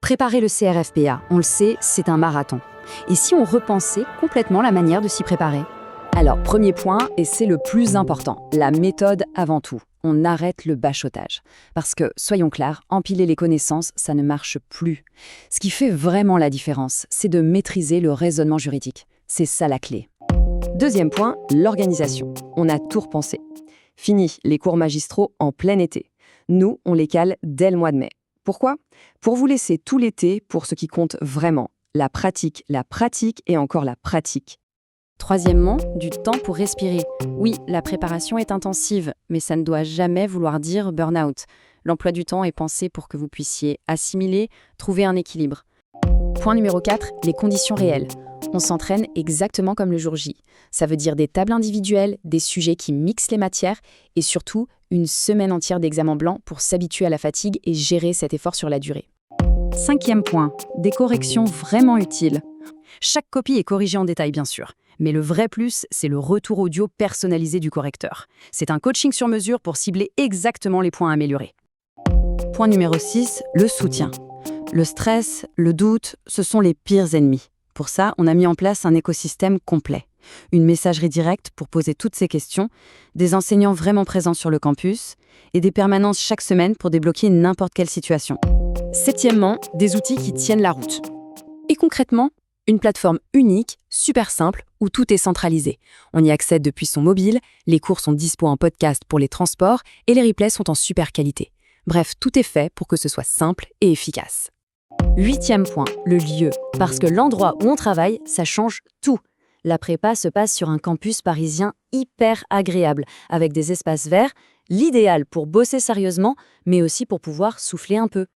Préparer le CRFPA, on le sait, c'est un marathon. Et si on repensait complètement la manière de s'y préparer? Alors, premier point, et c'est le plus important, la méthode avant tout. On arrête le bachotage. Parce que, soyons clairs, empiler les connaissances, ça ne marche plus. Ce qui fait vraiment la différence, c'est de maîtriser le raisonnement juridique. C'est ça la clé. Deuxième point, l'organisation. On a tout repensé. Fini les cours magistraux en plein été. Nous, on les cale dès le mois de mai. Pourquoi? Pour vous laisser tout l'été pour ce qui compte vraiment. La pratique et encore la pratique. Troisièmement, du temps pour respirer. Oui, la préparation est intensive, mais ça ne doit jamais vouloir dire burn-out. L'emploi du temps est pensé pour que vous puissiez assimiler, trouver un équilibre. Point numéro 4, les conditions réelles. On s'entraîne exactement comme le jour J. Ça veut dire des tables individuelles, des sujets qui mixent les matières et surtout une semaine entière d'examen blanc pour s'habituer à la fatigue et gérer cet effort sur la durée. Cinquième point, des corrections vraiment utiles. Chaque copie est corrigée en détail, bien sûr. Mais le vrai plus, c'est le retour audio personnalisé du correcteur. C'est un coaching sur mesure pour cibler exactement les points à améliorer. Point numéro 6, le soutien. Le stress, le doute, ce sont les pires ennemis. Pour ça, on a mis en place un écosystème complet. Une messagerie directe pour poser toutes ces questions, des enseignants vraiment présents sur le campus et des permanences chaque semaine pour débloquer n'importe quelle situation. Septièmement, des outils qui tiennent la route. Et concrètement, une plateforme unique, super simple, où tout est centralisé. On y accède depuis son mobile, les cours sont dispo en podcast pour les transports et les replays sont en super qualité. Bref, tout est fait pour que ce soit simple et efficace. Huitième point, le lieu. Parce que l'endroit où on travaille, ça change tout. La prépa se passe sur un campus parisien hyper agréable, avec des espaces verts, l'idéal pour bosser sérieusement, mais aussi pour pouvoir souffler un peu.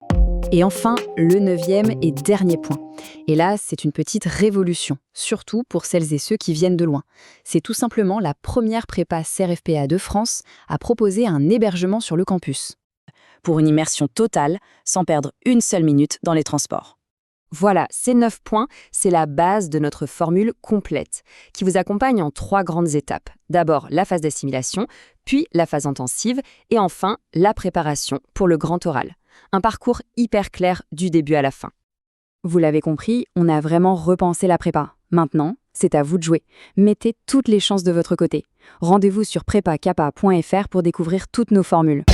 Et enfin, le neuvième et dernier point. Et là, c'est une petite révolution, surtout pour celles et ceux qui viennent de loin. C'est tout simplement la première prépa CRFPA de France à proposer un hébergement sur le campus. Pour une immersion totale, sans perdre une seule minute dans les transports. Voilà, ces 9 points, c'est la base de notre formule complète, qui vous accompagne en 3 grandes étapes. D'abord, la phase d'assimilation, puis la phase intensive, et enfin, la préparation pour le grand oral. Un parcours hyper clair du début à la fin. Vous l'avez compris, on a vraiment repensé la prépa. Maintenant, c'est à vous de jouer. Mettez toutes les chances de votre côté. Rendez-vous sur prépacapa.fr pour découvrir toutes nos formules.